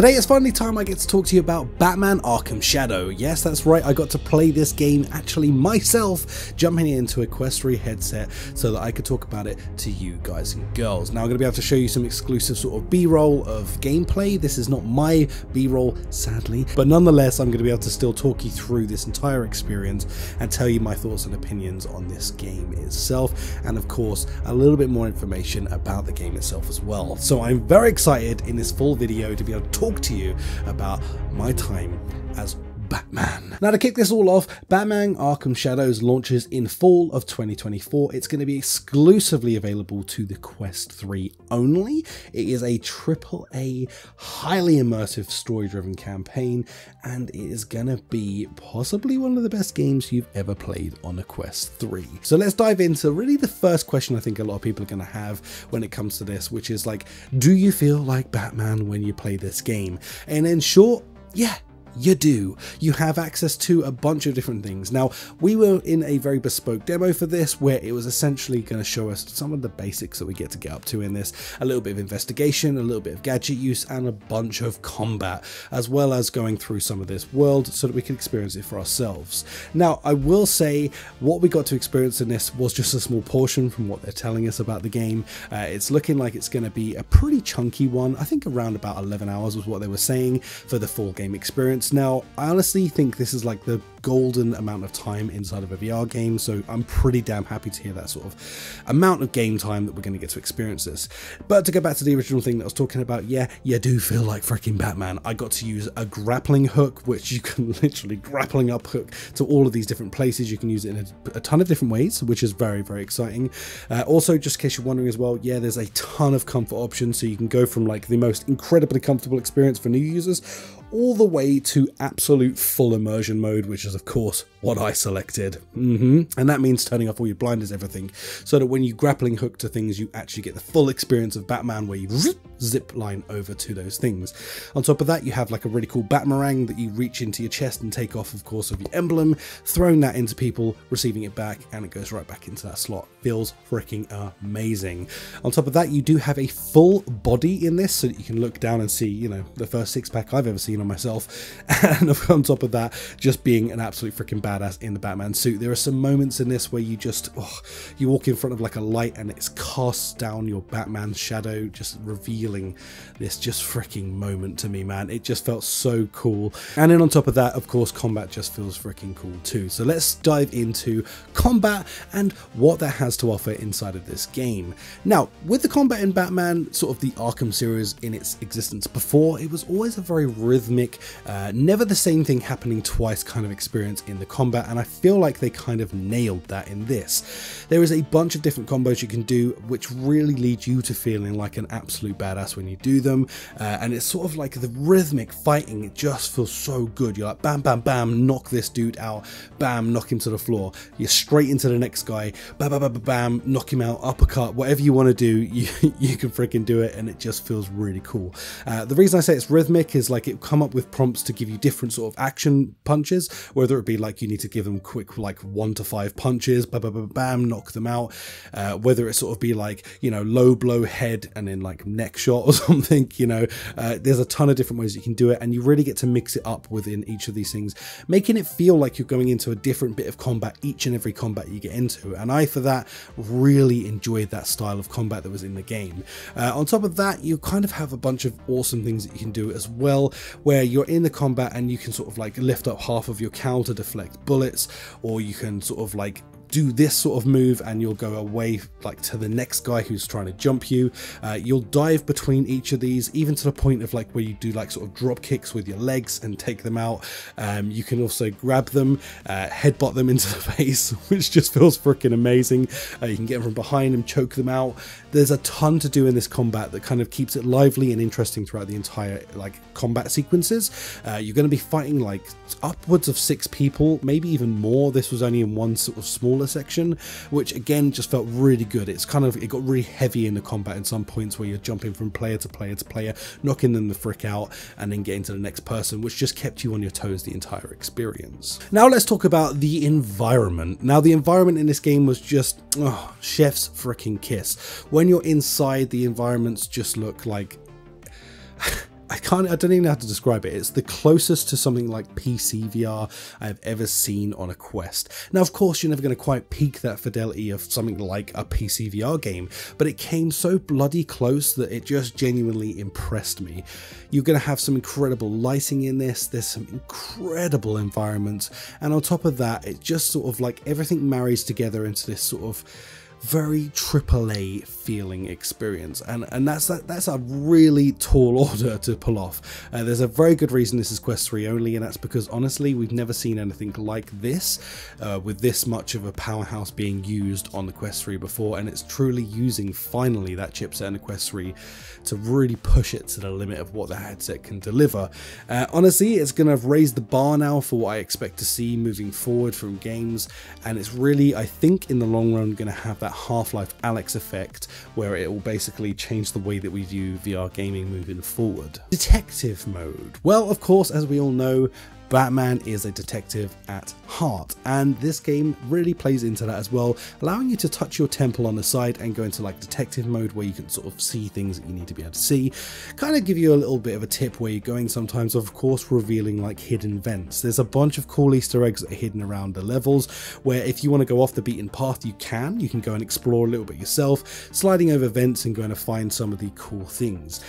Today it's finally time I get to talk to you about Batman Arkham Shadow. Yes, that's right, I got to play this game actually myself, jumping into a Quest 3 headset so that I could talk about it to you guys and girls. Now I'm going to be able to show you some exclusive sort of B-roll of gameplay. This is not my B-roll, sadly, but nonetheless I'm going to be able to still talk you through this entire experience and tell you my thoughts and opinions on this game itself, and of course a little bit more information about the game itself as well. So I'm very excited in this full video to be able to talk to you about my time as Batman. Now to kick this all off, Batman Arkham Shadows launches in fall of 2024. It's going to be exclusively available to the Quest 3 only. It is a AAA, highly immersive story-driven campaign, and it is going to be possibly one of the best games you've ever played on a Quest 3. So let's dive into really the first question I think a lot of people are going to have when it comes to this, which is like, do you feel like Batman when you play this game? And in short, yeah, you do. You have access to a bunch of different things. Now, we were in a very bespoke demo for this where it was essentially going to show us some of the basics that we get to get up to in this, a little bit of investigation, a little bit of gadget use, and a bunch of combat, as well as going through some of this world so that we can experience it for ourselves. Now, I will say what we got to experience in this was just a small portion from what they're telling us about the game. It's looking like it's going to be a pretty chunky one. I think around about 11 hours was what they were saying for the full game experience. Now, I honestly think this is like the golden amount of time inside of a VR game, so I'm pretty damn happy to hear that sort of amount of game time that we're going to get to experience this. But to go back to the original thing that I was talking about, yeah, you do feel like freaking Batman. I got to use a grappling hook, which you can literally grappling up hook to all of these different places. You can use it in a ton of different ways, which is very, very exciting. Also, just in case you're wondering as well, yeah, there's a ton of comfort options, so you can go from like the most incredibly comfortable experience for new users all the way to absolute full immersion mode, which is of course what I selected. And that means turning off all your blinders, everything, so that when you grappling hook to things, you actually get the full experience of Batman, where you zip line over to those things. On top of that, you have like a really cool Batmarang that you reach into your chest and take off, of course, of your emblem, throwing that into people, receiving it back, and it goes right back into that slot. Feels freaking amazing. On top of that, you do have a full body in this, so that you can look down and see, you know, the first six-pack I've ever seen on myself. And on top of that, just being an absolute freaking badass in the Batman suit. There are some moments in this where you just you walk in front of like a light and it's casts down your Batman shadow, just revealing this just freaking moment to me, man. It just felt so cool. And then on top of that, of course, combat just feels freaking cool too. So let's dive into combat and what that has to offer inside of this game. Now, with the combat in Batman, sort of the Arkham series in its existence before, it was always a very rhythmic, never the same thing happening twice kind of experience in the combat, and I feel like they kind of nailed that in this. There is a bunch of different combos you can do which really lead you to feeling like an absolute badass when you do them, and it's sort of like the rhythmic fighting, it just feels so good. You're like bam bam bam, knock this dude out, bam, knock him to the floor, you're straight into the next guy, bam bam bam bam, knock him out, uppercut, whatever you want to do, you can freaking do it, and it just feels really cool. The reason I say it's rhythmic is like it come up with prompts to give you different sort of action punches, whether it be like you need to give them quick like 1 to 5 punches, bam bam bam bam, knock them out, whether it sort of be like, you know, low blow head and then like neck shot or something, you know. There's a ton of different ways you can do it, and you really get to mix it up within each of these things, making it feel like you're going into a different bit of combat each and every combat you get into, and I for that really enjoyed that style of combat that was in the game. On top of that, you kind of have a bunch of awesome things that you can do as well, where you're in the combat and you can sort of like lift up half of your cowl to deflect bullets, or you can sort of like do this sort of move and you'll go away like to the next guy who's trying to jump you. You'll dive between each of these, even to the point of like where you do like sort of drop kicks with your legs and take them out. You can also grab them, headbutt them into the face, which just feels freaking amazing. You can get them from behind and choke them out. There's a ton to do in this combat that kind of keeps it lively and interesting throughout the entire like combat sequences. You're going to be fighting like upwards of 6 people, maybe even more. This was only in one sort of smaller section, which again just felt really good. It got really heavy in the combat in some points where you're jumping from player to player to player, knocking them the frick out, and then getting to the next person, which just kept you on your toes the entire experience. Now let's talk about the environment. Now the environment in this game was just chef's freaking kiss. When you're inside, the environments just look like I don't even know how to describe it. It's the closest to something like PC VR I've ever seen on a Quest. Now, of course, you're never going to quite peak that fidelity of something like a PC VR game, but it came so bloody close that it just genuinely impressed me. You're going to have some incredible lighting in this, there's some incredible environments, and on top of that, it just sort of like everything marries together into this sort of very AAA feeling experience, and that's a really tall order to pull off. There's a very good reason this is Quest 3 only, and that's because honestly we've never seen anything like this with this much of a powerhouse being used on the Quest 3 before, and it's truly using finally that chipset in the Quest 3 to really push it to the limit of what the headset can deliver. Honestly, it's going to raise the bar now for what I expect to see moving forward from games, and it's really, I think in the long run, going to have that Half-Life Alyx effect where it will basically change the way that we view VR gaming moving forward. Detective mode. Well, of course, as we all know, Batman is a detective at heart, and this game really plays into that as well, allowing you to touch your temple on the side and go into like detective mode where you can sort of see things that you need to be able to see, kind of give you a little bit of a tip where you're going sometimes, of course revealing like hidden vents. There's a bunch of cool Easter eggs that are hidden around the levels where if you want to go off the beaten path you can go and explore a little bit yourself, sliding over vents and going to find some of the cool things.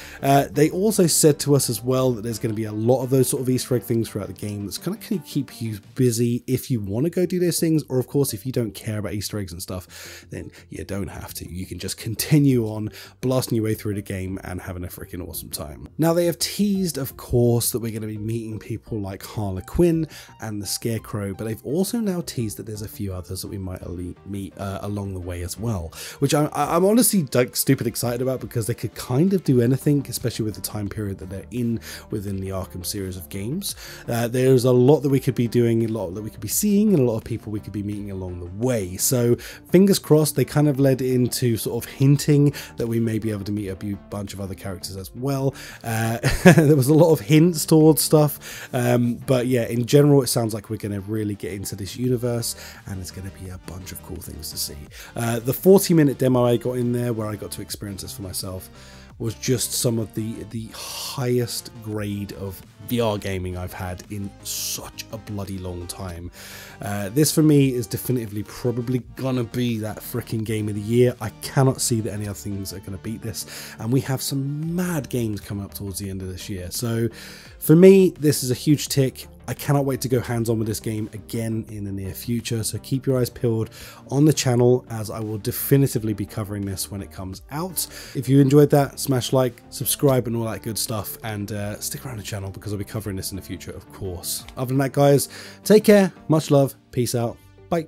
They also said to us as well that there's going to be a lot of those sort of Easter egg things throughout the game that's kind of keep you busy if you want to go do those things, or of course if you don't care about Easter eggs and stuff, then you don't have to. You can just continue on blasting your way through the game and having a freaking awesome time. Now they have teased, of course, that we're going to be meeting people like Harley Quinn and the Scarecrow, but they've also now teased that there's a few others that we might meet along the way as well, which I'm honestly like stupid excited about, because they could kind of do anything, especially with the time period that they're in within the Arkham series of games. There's a lot that we could be doing, a lot that we could be seeing, and a lot of people we could be meeting along the way. So fingers crossed. They kind of led into sort of hinting that we may be able to meet a bunch of other characters as well. There was a lot of hints towards stuff, but yeah, in general it sounds like we're going to really get into this universe, and there's going to be a bunch of cool things to see. The 40-minute demo I got in there where I got to experience this for myself was just some of the highest grade of VR gaming I've had in such a bloody long time. This for me is definitively probably gonna be that freaking game of the year. I cannot see that any other things are gonna beat this, and we have some mad games coming up towards the end of this year. So for me, this is a huge tick. I cannot wait to go hands-on with this game again in the near future, so keep your eyes peeled on the channel, as I will definitively be covering this when it comes out. If you enjoyed that, smash like, subscribe and all that good stuff, and stick around the channel because I'll be covering this in the future, of course. Other than that, guys, take care, much love, peace out, bye.